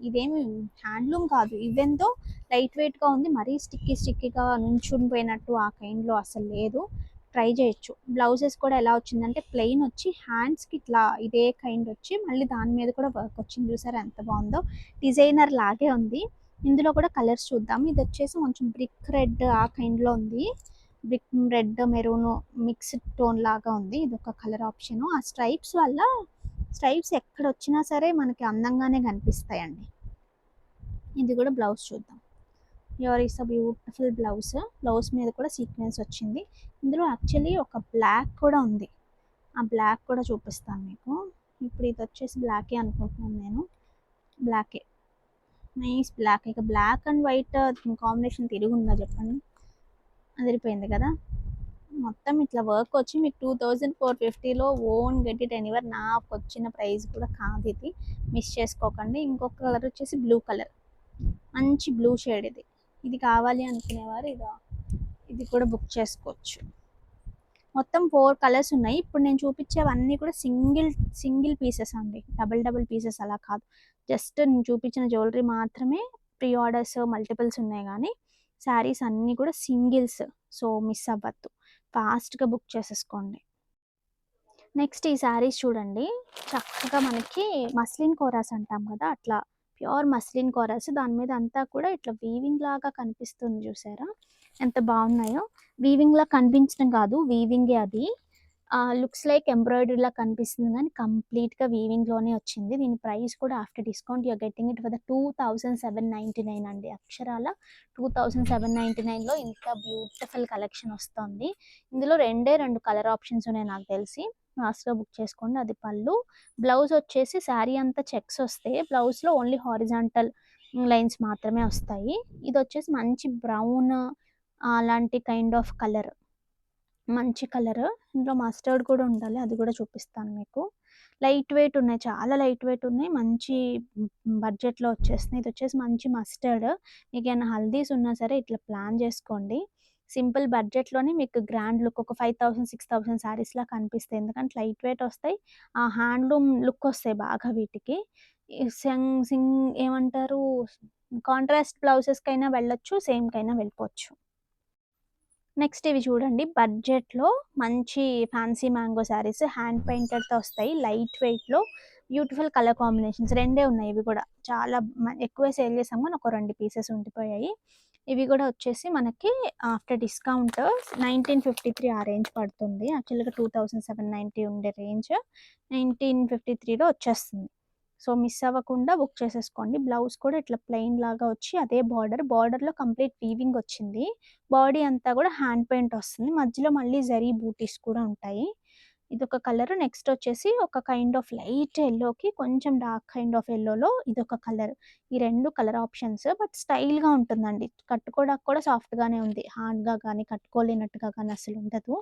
ఇదేమి హ్యాండ్లూమ్ కాదు. ఈవెన్ దో లైట్ వెయిట్‌గా ఉంది. మరీ స్టిక్కీగా నుంచుని పోయినట్టు ఆ కైండ్‌లో అసలు లేదు. ట్రై చేయొచ్చు. బ్లౌజెస్ కూడా ఎలా వచ్చిందంటే ప్లెయిన్ వచ్చి హ్యాండ్స్‌కి ఇట్లా ఇదే కైండ్ వచ్చి మళ్ళీ దాని మీద కూడా వర్క్ వచ్చింది. చూసారా ఎంత బాగుందో. డిజైనర్ లాగే ఉంది. ఇందులో కూడా కలర్స్ చూద్దాం. ఇది వచ్చేసి కొంచెం బ్రిక్ రెడ్ ఆ కైండ్‌లో ఉంది. Brick red maroon mixed tone లాగా ఉంది. ఇది ఒక కలర్ ఆప్షన్. ఆ స్ట్రైప్స్ ఎక్కడ వచ్చినా సరే మనకి అందంగానే కనిపిస్తాయండి. ఇది కూడా బ్లౌజ్ చూద్దాం. Here is a beautiful blouse మీద కూడా సీక్వెన్స్ వచ్చింది. ఇందులో యాక్చువల్లీ ఒక బ్లాక్ కూడా ఉంది. ఆ బ్లాక్ కూడా చూపిస్తాను మీకు. ఇప్పుడు ఇది వచ్చేసి బ్లాకే అనుకుంటున్నాను నేను. బ్లాకే, నైస్ బ్లాక్. ఇక బ్లాక్ అండ్ వైట్ కాంబినేషన్ తిరుగుందా చెప్పండి, అదిరిపోయింది కదా. మొత్తం ఇట్లా వర్క్ వచ్చి మీకు 2450లో ఓన్ గెట్ ఇట్ ఎనీవర్. నాకు వచ్చిన ప్రైస్ కూడా కాదు ఇది, మిస్ చేసుకోకండి. ఇంకొక కలర్ వచ్చేసి బ్లూ కలర్, మంచి బ్లూ షేడ్. ఇది కావాలి అనుకునేవారు ఇది కూడా బుక్ చేసుకోవచ్చు. మొత్తం 4 కలర్స్ ఉన్నాయి. ఇప్పుడు నేను చూపించేవన్నీ కూడా సింగిల్ పీసెస్ అండి, డబుల్ పీసెస్ అలా కాదు. జస్ట్ నేను చూపించిన జ్యువెలరీ మాత్రమే ప్రీ ఆర్డర్స్ మల్టిపుల్స్ ఉన్నాయి, కానీ శారీస్ అన్నీ కూడా సింగిల్స్. సో మిస్ అవ్వద్దు, ఫాస్ట్గా బుక్ చేసేసుకోండి. నెక్స్ట్ ఈ శారీస్ చూడండి, చక్కగా మనకి మస్లిన్ కోరాస్ అంటాం కదా, అట్లా ప్యూర్ మస్లిన్ కోరాస్. దాని మీద అంతా కూడా ఇట్లా వీవింగ్ లాగా కనిపిస్తుంది. చూసారా ఎంత బాగున్నాయో. వీవింగ్ లా కనిపించడం కాదు, వీవింగే అది. లుక్స్ లైక్ ఎంబ్రాయిడరీ లా కనిపిస్తుంది, కానీ కంప్లీట్గా వీవింగ్లోనే వచ్చింది. దీని ప్రైస్ కూడా after discount you are getting it for the 2799 అండి. అక్షరాల 2799లో ఇంత బ్యూటిఫుల్ కలెక్షన్ వస్తుంది. ఇందులో రెండు కలర్ ఆప్షన్స్ ఉన్నాయి నాకు తెలిసి. ఫాస్ట్గా బుక్ చేసుకోండి. అది పళ్ళు. బ్లౌజ్ వచ్చేసి శారీ అంతా చెక్స్ వస్తాయి, బ్లౌజ్లో ఓన్లీ హారిజాంటల్ లైన్స్ మాత్రమే వస్తాయి. ఇది వచ్చేసి మంచి బ్రౌన్ అలాంటి కైండ్ ఆఫ్ కలర్, మంచి కలర్. ఇందులో మస్టర్డ్ కూడా ఉండాలి, అది కూడా చూపిస్తాను మీకు. లైట్ వెయిట్ ఉన్నాయి, చాలా లైట్ వెయిట్ ఉన్నాయి, మంచి బడ్జెట్లో వచ్చేస్తున్నాయి. ఇది వచ్చేసి మంచి మస్టర్డ్. మీకు ఏమైనా హల్దీస్ ఉన్నా సరే ఇట్లా ప్లాన్ చేసుకోండి. సింపుల్ బడ్జెట్లోనే మీకు గ్రాండ్ లుక్ ఒక 5000-6000 శారీస్లా కనిపిస్తాయి. ఎందుకంటే లైట్ వెయిట్ వస్తాయి, ఆ హ్యాండ్లూమ్ లుక్ వస్తాయి బాగా వీటికి. ఏమంటారు, కాంట్రాస్ట్ బ్లౌజెస్కైనా వెళ్ళొచ్చు, సేమ్కైనా వెళ్ళిపోవచ్చు. నెక్స్ట్ ఇవి చూడండి, బడ్జెట్లో మంచి ఫ్యాన్సీ మ్యాంగో శారీస్ హ్యాండ్ పెయింటెడ్తో వస్తాయి, లైట్ వెయిట్లో బ్యూటిఫుల్ కలర్ కాంబినేషన్స్. రెండే ఉన్నాయి, ఇవి కూడా చాలా ఎక్కువే సేల్ చేసాము కానీ ఒక 2 పీసెస్ ఉండిపోయాయి. ఇవి కూడా వచ్చేసి మనకి ఆఫ్టర్ డిస్కౌంట్ 1953 ఆ రేంజ్ పడుతుంది. యాక్చువల్గా 2790 ఉండే రేంజ్ 1953లో వచ్చేస్తుంది. సో మిస్ అవ్వకుండా బుక్ చేసేసుకోండి. బ్లౌజ్ కూడా ఇట్లా ప్లెయిన్ లాగా వచ్చి అదే బార్డర్లో కంప్లీట్ వీవింగ్ వచ్చింది. బాడీ అంతా కూడా హ్యాండ్ పెయింట్ వస్తుంది, మధ్యలో మళ్ళీ జరీ బూటీస్ కూడా ఉంటాయి. ఇదొక కలర్. నెక్స్ట్ వచ్చేసి ఒక కైండ్ ఆఫ్ లైట్ ఎల్లోకి కొంచెం డార్క్ కైండ్ ఆఫ్ ఎల్లోలో ఇదొక కలర్. ఈ 2 కలర్ ఆప్షన్స్, బట్ స్టైల్గా ఉంటుందండి. కట్టుకోవడానికి కూడా సాఫ్ట్గానే ఉంది, హార్డ్గా కానీ కట్టుకోలేనట్టుగా కానీ అసలు ఉండదు.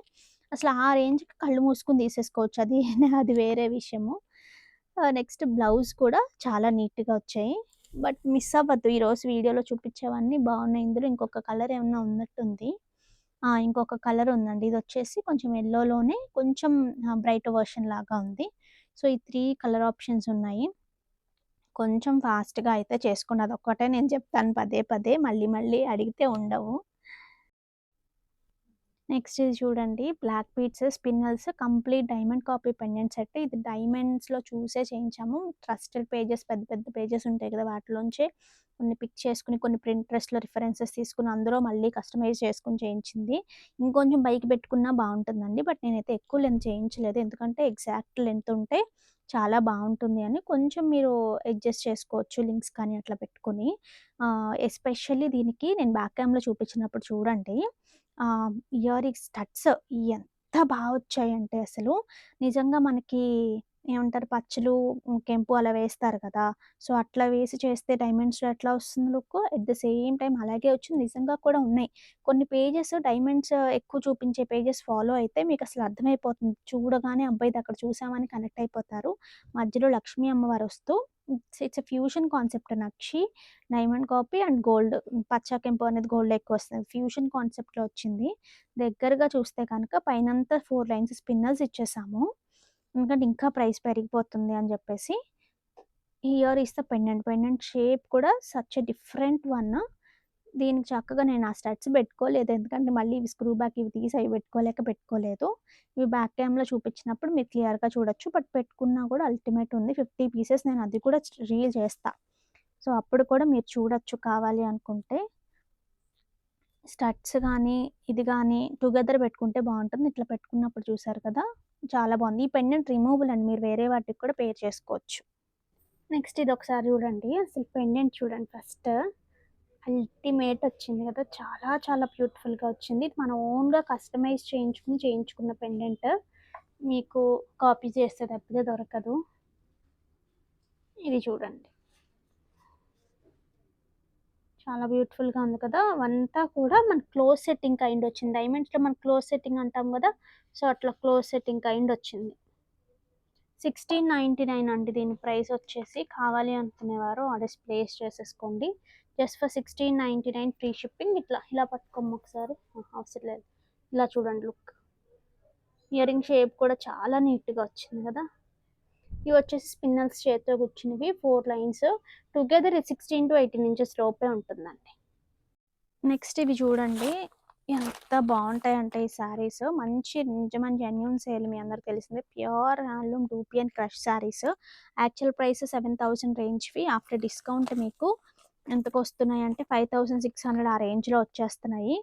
అసలు ఆ రేంజ్కి కళ్ళు మూసుకుని తీసేసుకోవచ్చు, అది వేరే విషయము. నెక్స్ట్ బ్లౌజ్ కూడా చాలా నీట్గా వచ్చాయి, బట్ మిస్ అవ్వద్దు. ఈరోజు వీడియోలో చూపించేవన్నీ బాగున్నాయి. ఇందులో ఇంకొక కలర్ ఏమన్నా ఉన్నట్టుంది. ఇంకొక కలర్ ఉందండి, ఇది వచ్చేసి కొంచెం ఎల్లోలోనే కొంచెం బ్రైట్ వర్షన్ లాగా ఉంది. సో ఈ 3 కలర్ ఆప్షన్స్ ఉన్నాయి. కొంచెం ఫాస్ట్గా అయితే చేసుకోండి, అదొక్కటే నేను చెప్తాను పదే పదే, మళ్ళీ అడిగితే ఉండవు. నెక్స్ట్ ఇది చూడండి, black beads spinels complete diamond copy pendant set. ఇది డైమండ్స్లో చూసే చేయించాము. ట్రస్టెడ్ పేజెస్, పెద్ద పెద్ద పేజెస్ ఉంటాయి కదా, వాటిలోంచే కొన్ని పిక్ చేసుకుని కొన్ని ప్రింట్రెస్ట్లో రిఫరెన్సెస్ తీసుకుని అందులో మళ్ళీ కస్టమైజ్ చేసుకుని చేయించింది. ఇంకొంచెం పైకి పెట్టుకున్నా బాగుంటుందండి, బట్ నేనైతే ఎక్కువ లెంత్ చేయించలేదు, ఎందుకంటే ఎగ్జాక్ట్ లెంత్ ఉంటే చాలా బాగుంటుంది అని. కొంచెం మీరు అడ్జస్ట్ చేసుకోవచ్చు లింక్స్ కానీ అట్లా పెట్టుకుని. ఎస్పెషల్లీ దీనికి నేను బ్యాక్ క్యామ్లో చూపించినప్పుడు చూడండి, ఇయర్ రింగ్స్ స్టడ్స్ ఎంత బాగా వచ్చాయంటే అసలు నిజంగా మనకి ఏమంటారు, పచ్చలు కెంపు అలా వేస్తారు కదా, సో అట్లా వేసి చేస్తే డైమండ్స్లో ఎట్లా వస్తుంది look, at the same time అలాగే వచ్చింది. నిజంగా కూడా ఉన్నాయి కొన్ని పేజెస్, డైమండ్స్ ఎక్కువ చూపించే పేజెస్ ఫాలో అయితే మీకు అసలు అర్థమైపోతుంది, చూడగానే అబ్బాయి అక్కడ చూసామని కనెక్ట్ అయిపోతారు. మధ్యలో లక్ష్మీ అమ్మవారు వస్తూ, it's fusion concept, nakshi diamond copy and gold, పచ్చ కెంపు అనేది గోల్డ్ ఎక్కువ వస్తుంది, ఫ్యూషన్ కాన్సెప్ట్లో వచ్చింది. దగ్గరగా చూస్తే కనుక పైనంతా 4 లైన్స్ స్పిన్నల్స్ ఇచ్చేసాము, ఎందుకంటే ఇంకా ప్రైస్ పెరిగిపోతుంది అని చెప్పేసి. Here is the pendant. Pendant shape కూడా సచ్ ఎ డిఫరెంట్ వన్. దీనికి చక్కగా నేను ఆ స్టడ్స్ పెట్టుకోలేదు. ఎందుకంటే మళ్ళీ ఇవి స్క్రూ బ్యాక్ ఇవి తీసి అవి పెట్టుకోలేదు. ఇవి బ్యాక్ క్యామ్‌లో చూపించినప్పుడు మీరు క్లియర్‌గా చూడొచ్చు. బట్ పెట్టుకున్నా కూడా అల్టిమేట్ ఉంది. 50 పీసెస్ నేను అది కూడా రీల్ చేస్తా. సో, అప్పుడు కూడా మీరు చూడొచ్చు కావాలి అనుకుంటే. స్టడ్స్ గానీ, ఇది గానీ టుగెదర్ పెట్టుకుంటే బావుంటుంది. ఇట్లా పెట్టుకున్నప్పుడు చూసారు కదా! చాలా బావుంది. ఈ పెండెంట్ రిమూవబుల్ అండి. మీరు వేరే వాటికి కూడా పేర్ చేసుకోవచ్చు. నెక్స్ట్ ఇదొకసారి చూడండి. అసలు పెండెంట్ చూడండి ఫస్ట్. అల్టిమేట్ వచ్చింది కదా! చాలా చాలా బ్యూటిఫుల్‌గా వచ్చింది. ఇది మనం ఓన్‌గా కస్టమైజ్ చేయించుకున్న పెండెంట్. మీకు కాపీ చేస్తే తప్పితే దొరకదు. ఇది చూడండి. చాలా బ్యూటిఫుల్‌గా ఉంది కదా! అవంతా కూడా మన క్లోజ్ సెట్టింగ్ కైండ్ వచ్చింది. డైమండ్స్‌లో మనం క్లోజ్ సెట్టింగ్ అంటాం కదా! సో, అట్లా క్లోజ్ సెట్టింగ్ కైండ్ వచ్చింది. 1699 అండి దీని ప్రైస్ వచ్చేసి. కావాలి అనుకునేవారు ఆర్డర్స్ ప్లేస్ చేసేసుకోండి. Just for 1699 free shipping. ఇలా పట్టుకోమ్మ ఒకసారి. అవసరం లేదు. ఇలా చూడండి లుక్. ఇయరింగ్ షేప్ కూడా చాలా నీట్‌గా వచ్చింది కదా! ఇవి వచ్చేసి స్పిన్నల్స్ చేతితో కూర్చున్నవి 4 లైన్స్. టుగెదర్ 16-18 ఇంచెస్ లోపే ఉంటుందండి. నెక్స్ట్ ఇవి చూడండి. ఎంత బావుంటాయంటే ఈ శారీస్. నిజమైన జెన్యూన్ సేల్ మీ అందరికి తెలిసిందే. ప్యూర్ హ్యాండ్లూమ్ డూపీ and crush saris. Actual price 7000 రేంజ్‌వి. ఆఫ్టర్ డిస్కౌంట్ మీకు ఎంతకొస్తున్నాయంటే 5600 ఆ రేంజ్‌లో వచ్చేస్తున్నాయి.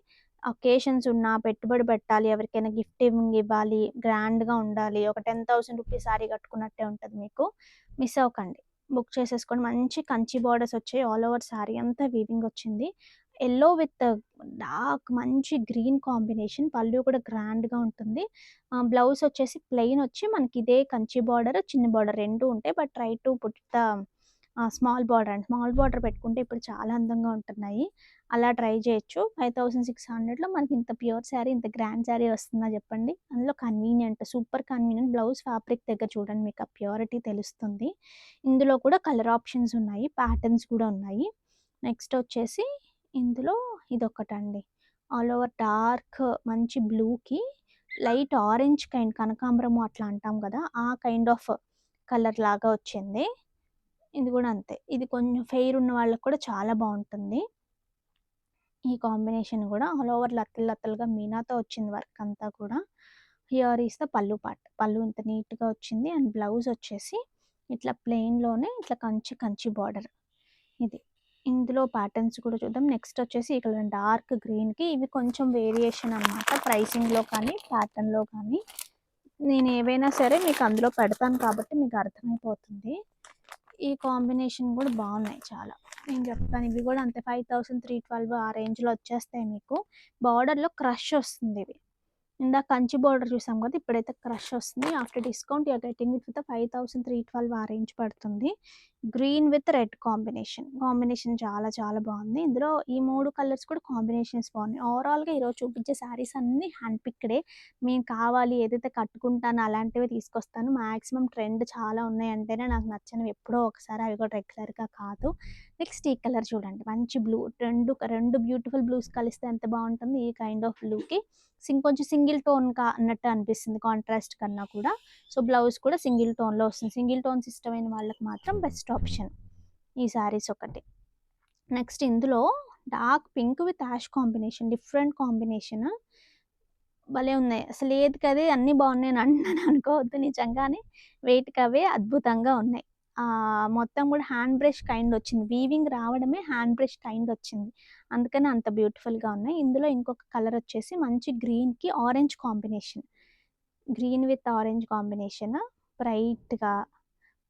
అకేషన్స్ ఉన్నా, పెట్టుబడి పెట్టాలి, ఎవరికైనా గిఫ్టింగ్ ఇవ్వాలి, గ్రాండ్‌గా ఉండాలి, ఒక 10,000 రూపీస్ శారీ కట్టుకున్నట్టే ఉంటది మీకు. మిస్ అవ్వకండి. బుక్ చేసేసుకోండి. మంచి కంచి బోర్డర్స్ వచ్చాయి. ఆల్ ఓవర్ శారీ అంతా వీవింగ్ వచ్చింది. యెల్లో విత్ డార్క్ మంచి గ్రీన్ కాంబినేషన్. పళ్ళు కూడా గ్రాండ్‌గా ఉంటుంది. బ్లౌజ్ వచ్చేసి ప్లెయిన్ వచ్చి మనకి ఇదే కంచి బార్డర్, చిన్న బార్డర్ 2 ఉంటాయి. But try to put the small border అండి. స్మాల్ బార్డర్ పెట్టుకుంటే ఇప్పుడు చాలా అందంగా ఉంటున్నాయి. అలా ట్రై చేయొచ్చు. 5600లో మనకి ఇంత ప్యూర్ శారీ, ఇంత గ్రాండ్ శారీ వస్తుందా చెప్పండి. అందులో convenient, super convenient. Blouse fabric దగ్గర చూడండి మీకు ఆ ప్యూరిటీ తెలుస్తుంది. ఇందులో కూడా కలర్ ఆప్షన్స్ ఉన్నాయి. ప్యాటర్న్స్ కూడా ఉన్నాయి. నెక్స్ట్ వచ్చేసి ఇందులో ఇదొకటండి. ఆల్ ఓవర్ డార్క్ మంచి బ్లూకి లైట్ ఆరెంజ్ కైండ్ కనకాంబరము అట్లా అంటాం కదా! ఆ కైండ్ ఆఫ్ కలర్ లాగా వచ్చింది. ఇది కూడా అంతే. ఇది కొంచెం ఫెయిర్ ఉన్న వాళ్ళకి కూడా చాలా బావుంటుంది. ఈ కాంబినేషన్ కూడా ఆల్ ఓవర్ లతలు లతలుగా మీనాతో వచ్చింది వర్క్ అంతా కూడా. హియర్ ఈస్ ద పల్లు పార్ట్. పల్లు ఇంత నీట్‌గా వచ్చింది. అండ్ బ్లౌజ్ వచ్చేసి ఇట్లా ప్లెయిన్‌లోనే ఇట్లా కంచి బార్డర్. ఇది. ఇందులో ప్యాటర్న్స్ కూడా చూద్దాం. నెక్స్ట్ వచ్చేసి ఈ కలర్ డార్క్ గ్రీన్‌కి ఇవి కొంచెం వేరియేషన్ అనమాట. ప్రైసింగ్‌లో కానీ, ప్యాటర్న్‌లో కానీ. నేను ఏవైనా సరే మీకు అందులో పెడతాను కాబట్టి మీకు అర్థమైపోతుంది. ఈ కాంబినేషన్ కూడా బాగున్నాయి చాలా. నేను చెప్తాను ఇవి కూడా అంతే 5312 ఆ రేంజ్‌లో వచ్చేస్తాయి మీకు. బార్డర్‌లో క్రష్ వస్తుంది ఇవి. ఇందాక కంచి బోర్డర్ చూసాం కదా! ఇప్పుడైతే క్రష్ వస్తుంది. After discount you are getting it with 5312 ఆ రేంజ్ పడుతుంది. Green with red combination. Combination చాలా చాలా బాగుంది. ఇందులో ఈ 3 కలర్స్ కూడా కాంబినేషన్స్ బాగున్నాయి. ఓవరాల్‌గా ఈరోజు చూపించే శారీస్ అన్నీ హ్యాండ్ పిక్‌డే. మేము కావాలి ఏదైతే కట్టుకుంటానో అలాంటివే తీసుకొస్తాను. మాక్సిమం ట్రెండ్ చాలా ఉన్నాయంటేనే నాకు నచ్చనివి ఎప్పుడో ఒకసారి, అవి కూడా రెగ్యులర్‌గా కాదు. నెక్స్ట్ ఈ కలర్ చూడండి. మంచి బ్లూ. రెండు బ్యూటిఫుల్ బ్లూస్ కలిస్తే ఎంత బాగుంటుంది. ఈ కైండ్ ఆఫ్ బ్లూకి కొంచెం సింగిల్ టోన్ అన్నట్టు అనిపిస్తుంది కాంట్రాస్ట్ కన్నా కూడా. సో, బ్లౌజ్ కూడా సింగిల్ టోన్‌లో వస్తుంది. సింగిల్ టోన్స్ ఇష్టమైన వాళ్ళకి మాత్రం బెస్ట్ ఆప్షన్ ఈ శారీస్ ఒకటి. నెక్స్ట్ ఇందులో dark pink with ash combination. Different combination. భలే ఉన్నాయి. అసలు ఏదికదే అన్నీ బాగున్నాయని అంటున్నాను అనుకోవద్దు. నిజంగానే వేటికవే అద్భుతంగా ఉన్నాయి. మొత్తం కూడా హ్యాండ్ బ్రష్ కైండ్ వచ్చింది. వీవింగ్ రావడమే హ్యాండ్ బ్రష్ కైండ్ వచ్చింది. అందుకని అంత బ్యూటిఫుల్‌గా ఉన్నాయి. ఇందులో ఇంకొక కలర్ వచ్చేసి మంచి గ్రీన్‌కి orange combination. Green with orange combination. బ్రైట్‌గా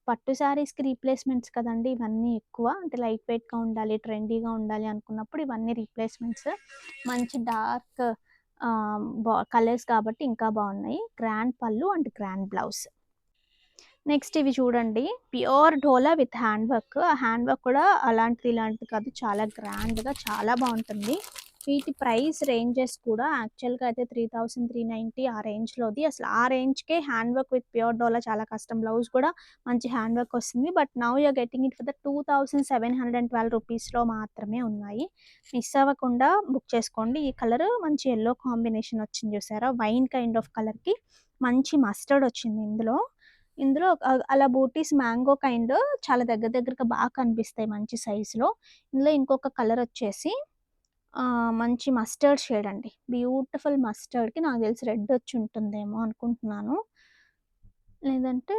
పట్టు శారీస్‌కి రీప్లేస్‌మెంట్స్ కదండీ ఇవన్నీ ఎక్కువ. అంటే లైట్ వెయిట్‌గా ఉండాలి, ట్రెండీగా ఉండాలి అనుకున్నప్పుడు ఇవన్నీ రీప్లేస్‌మెంట్స్. మంచి డార్క్ కలర్స్ కాబట్టి ఇంకా బాగున్నాయి. గ్రాండ్ పళ్ళు అండ్ గ్రాండ్ బ్లౌజ్. నెక్స్ట్ ఇవి చూడండి. Pure dola with hand work. ఆ హ్యాండ్ వర్క్ కూడా అలాంటిది ఇలాంటిది కాదు. చాలా గ్రాండ్‌గా చాలా బాగుంటుంది. వీటి ప్రైస్ రేంజెస్ కూడా యాక్చువల్‌గా అయితే 3390 ఆ రేంజ్‌లోది. అసలు ఆ రేంజ్‌కే హ్యాండ్ వర్క్ విత్ ప్యూర్ డోలా చాలా కష్టం. బ్లౌజ్ కూడా మంచి హ్యాండ్ వర్క్ వస్తుంది. But now you are getting it for the 2712 రూపీస్‌లో మాత్రమే ఉన్నాయి. మిస్ అవ్వకుండా బుక్ చేసుకోండి. ఈ కలర్ మంచి యెల్లో కాంబినేషన్ వచ్చింది చూసారా? వైన్ కైండ్ ఆఫ్ కలర్‌కి మంచి మస్టర్డ్ వచ్చింది ఇందులో. ఇందులో అలా బూటీస్ మ్యాంగో కైండ్ చాలా దగ్గర దగ్గరగా బాగా కనిపిస్తాయి మంచి సైజులో. ఇందులో ఇంకొక కలరొచ్చేసి మంచి మస్టర్డ్ షేడ్ అండి. బ్యూటిఫుల్ మస్టర్డ్‌కి నాకు తెలిసి రెడ్ వచ్చుంటుందేమో అనుకుంటున్నాను. లేదంటే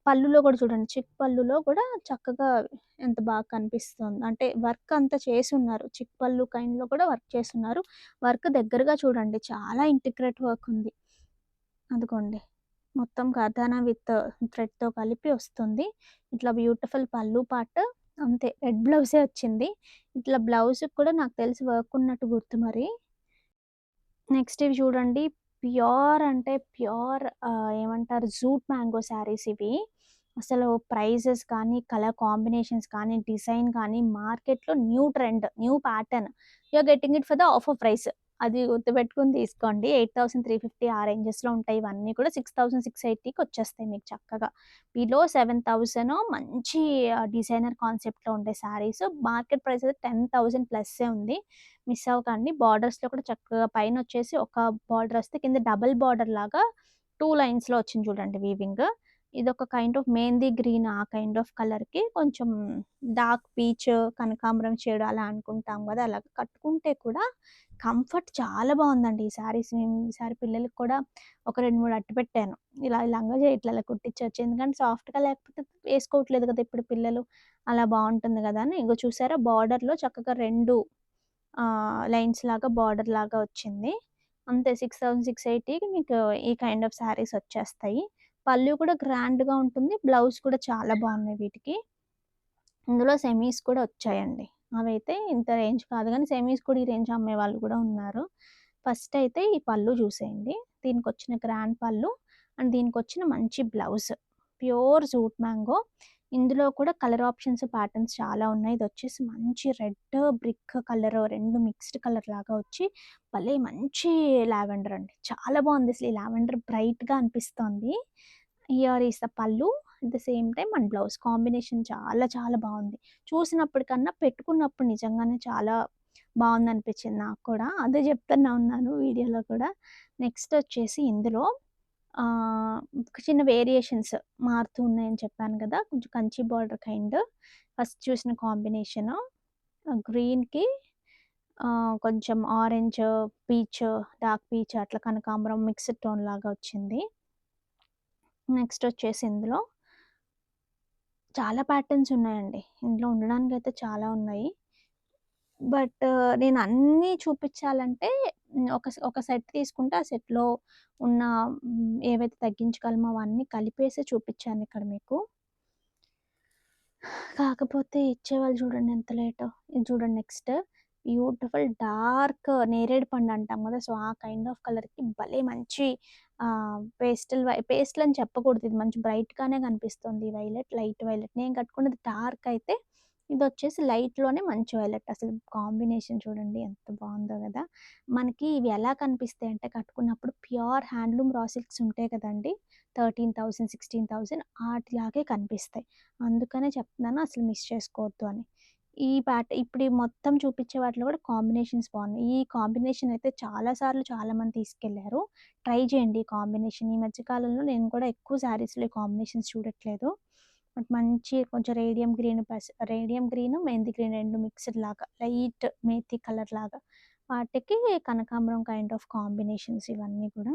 పళ్ళులో గూడా చూడండి. చిక్ పళ్ళులో గూడా చక్కగా ఎంత బాగా కనిపిస్తుందో. అంటే వర్క్ అంతా చేసున్నారు. చిక్ పళ్ళు కైండ్‌లో కూడా వర్క్ చేసున్నారు. వర్క్ దగ్గరగా చూడండి చాలా ఇంటిగ్రేట్ వర్క్ ఉంది. అదిగోండి. మొత్తం కథానా విత్ థ్రెడ్‌తో కలిపి వస్తుంది. ఇట్లా బ్యూటిఫుల్ పల్లు పార్ట్ అంతే రెడ్ బ్లౌజే వచ్చింది. ఇట్లా బ్లౌజ్‌కి కూడా నాకు తెలిసి వర్క్ ఉన్నట్టు గుర్తు మరి. నెక్స్ట్ ఇవి చూడండి. ప్యూర్ అంటే ప్యూర్ ఏమంటారు జూట్ మ్యాంగో శారీస్ ఇవి. అసలు ప్రైజెస్ కానీ, కలర్ కాంబినేషన్స్ కానీ, డిజైన్ కానీ మార్కెట్‌లో new trend, new pattern. You are getting it for the offer price. అది గుర్తుపెట్టుకొని తీసుకోండి. 8,350 ఆ రేంజెస్‌లో ఉంటాయి ఇవన్నీ కూడా. 6,680కి వచ్చేస్తాయి మీకు చక్కగా. బిలో 7,000 మంచి డిజైనర్ కాన్సెప్ట్‌లో ఉండే శారీస్. మార్కెట్ ప్రైస్ అయితే 10,000 ప్లస్సే ఉంది. మిస్ అవ్వకండి. బార్డర్స్‌లో కూడా చక్కగా పైనొచ్చేసి ఒక బార్డర్ వస్తే కింద డబుల్ బార్డర్ లాగా 2 లైన్స్‌లో వచ్చింది చూడండి వీవింగ్. ఇదొక కైండ్ ఆఫ్ మెహందీ గ్రీన్ ఆ కైండ్ ఆఫ్ కలర్‌కి కొంచెం డార్క్ పీచ్, కనకాంబరం షేడ్ అలా అనుకుంటాం గదా! అలాగ కట్టుకుంటే కూడా కంఫర్ట్ చాలా బావుందండి ఈ శారీస్. నేను ఈసారి పిల్లలకి కూడా ఒక 2, 3 అట్టిపెట్టాను. ఇలా లంగా జాకెట్‌లలా కుట్టించొచ్చు. ఎందుకంటే సాఫ్ట్‌గా లేకపోతే వేసుకోవట్లేదు కదా! ఇప్పుడు పిల్లలు. అలా బావుంటుంది గదా! అని ఇగో చూసారా బార్డర్‌లో చక్కగా 2 లైన్స్ లాగా బార్డర్ లాగా వచ్చింది. అంతే 6,680కి మీకు ఈ కైండ్ ఆఫ్ శారీస్ వచ్చేస్తాయి. పళ్ళు కూడా గ్రాండ్‌గా ఉంటుంది. బ్లౌజ్ కూడా చాలా బాగున్నాయి వీటికి. ఇందులో సెమీస్ కూడా వచ్చాయండి. అవైతే ఇంత రేంజ్ కాదు గానీ, సెమీస్ కూడా ఈ రేంజ్ అమ్మేవాళ్ళు కూడా ఉన్నారు. ఫస్ట్ అయితే ఈ పళ్ళు చూసేయండి. దీనికొచ్చిన గ్రాండ్ పళ్ళు అండ్ దీనికొచ్చిన మంచి బ్లౌజ్. Pure jute mango. ఇందులో కూడా కలర్ ఆప్షన్స్, ప్యాటర్న్స్ చాలా ఉన్నాయి. ఇదొచ్చేసి మంచి red, brick colour 2 mixed colour లాగా వచ్చి భలే మంచి లావెండర్ అండి. చాలా బాగుంది అసలు ఈ లావెండర్ బ్రైట్‌గా అనిపిస్తోంది. హియర్ ఈస్ ద పల్లు. At the same time and blouse combination చాలా చాలా బావుంది. చూసినప్పటికన్నా పెట్టుకున్నప్పుడు నిజంగానే చాలా బావుందనిపించింది నాకు కూడా. అదే చెప్తున్నా ఉన్నాను వీడియోలో కూడా. నెక్స్ట్ వచ్చేసి ఇందులో ఆహ్, చిన్న వేరియేషన్స్ మారుతూ ఉన్నాయని చెప్పాను కదా! కొంచెం కంచి బార్డర్ కైండ్. ఫస్ట్ చూసిన కాంబినేషను గ్రీన్‌కి కొంచెం ఆరెంజ్, పీచ్, డార్క్ పీచ్ అట్లా కనకాంబరం మిక్స్డ్ టోన్ లాగా వచ్చింది. నెక్స్ట్ వచ్చేసి ఇందులో చాలా ప్యాటర్న్స్ ఉన్నాయండి. ఇందులో ఉండడానికైతే చాలా ఉన్నాయి. బట్ నేను అన్నీ చూపిచ్చాలంటే ఒక సెట్ తీసుకుంటే ఆ సెట్‌లో ఉన్న ఏవైతే తగ్గించగలమో అవన్నీ కలిపేసే చూపిచ్చానిక్కడ మీకు. కాకపోతే ఇచ్చేవాళ్ళు చూడండి ఎంత లేటో. ఇది చూడండి నెక్స్ట్ బ్యూటిఫుల్ డార్క్ నేరేడు పండు అంటాం కదా! సో, ఆ కైండ్ ఆఫ్ కలర్‌కి భలే మంచి పేస్టల్ అని చెప్పకూడదు. ఇది మంచి బ్రైట్‌గానే కనిపిస్తుంది. Violet, light violet. నేను కట్టుకున్నది డార్క్ అయితే ఇదొచ్చేసి లైట్‌లోనే మంచి వైలెట్. అసలు కాంబినేషన్ చూడండి ఎంత బావుందో గదా! మనకి ఇవి ఎలా కనిపిస్తాయంటే కట్టుకున్నప్పుడు ప్యూర్ హ్యాండ్లూమ్ రా సిల్క్స్ ఉంటాయి కదండీ! 13,000, 16,000 ఆటిలాగే కనిపిస్తాయి. అందుకనే చెప్తున్నాను అసలు మిస్ చేసుకోవద్దు అని. ఇప్పుడు ఈ మొత్తం చూపించే వాటిలో కూడా కాంబినేషన్స్ బాగున్నాయి. ఈ కాంబినేషన్ అయితే చాలా సార్లు చాలామంది తీసుకెళ్లారు. ట్రై చేయండి ఈ కాంబినేషన్. ఈ మధ్య కాలంలో నేను కూడా ఎక్కువ శారీస్‌లో ఈ కాంబినేషన్స్ చూడట్లేదు. బట్ మంచి కొంచెం radium green, mehndi green 2 mixed లాగా లైట్ మేతి కలర్ లాగా వాటికి కనకాంబరం కైండ్ ఆఫ్ కాంబినేషన్స్ ఇవన్నీ కూడా.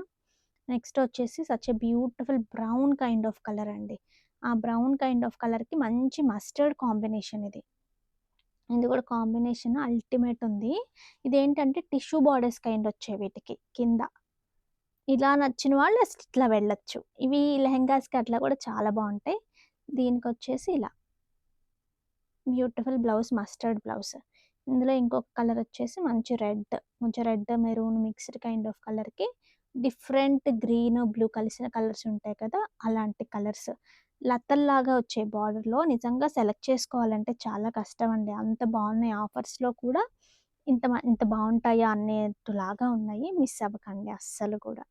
నెక్స్ట్ వచ్చేసి such a beautiful brown kind of colour అండి. ఆ బ్రౌన్ కైండ్ ఆఫ్ కలర్‌కి మంచి మస్టర్డ్ కాంబినేషన్ ఇది. ఇది కూడా కాంబినేషన్ అల్టిమేట్ ఉంది. ఇదేంటంటే టిష్యూ బోర్డర్స్ కైండ్ వచ్చాయి వీటికి కింద. ఇలా నచ్చిన వాళ్ళు అసలు ఇట్లా వెళ్ళొచ్చు. ఇవి లెహెంగాస్‌కి అట్లా కూడా చాలా బావుంటాయి. దీనికొచ్చేసి ఇలా బ్యూటిఫుల్ బ్లౌజ్ మస్టర్డ్ బ్లౌజ్. ఇందులో ఇంకొక కలర్ వచ్చేసి మంచి రెడ్. కొంచెం red, maroon mixed kind of కలర్‌కి డిఫరెంట్ గ్రీన్, బ్లూ కలిసిన కలర్స్ ఉంటాయి కదా! అలాంటి కలర్స్. లతల్లాగా వచ్చాయి బార్డర్‌లో. నిజంగా సెలెక్ట్ చేసుకోవాలంటే చాలా కష్టమండి. అంత బావున్నాయి. ఆఫర్స్‌లో కూడా ఇంత బావుంటాయా అనేట్టులాగా ఉన్నాయి. మిస్ అవ్వకండి అస్సలు కూడా.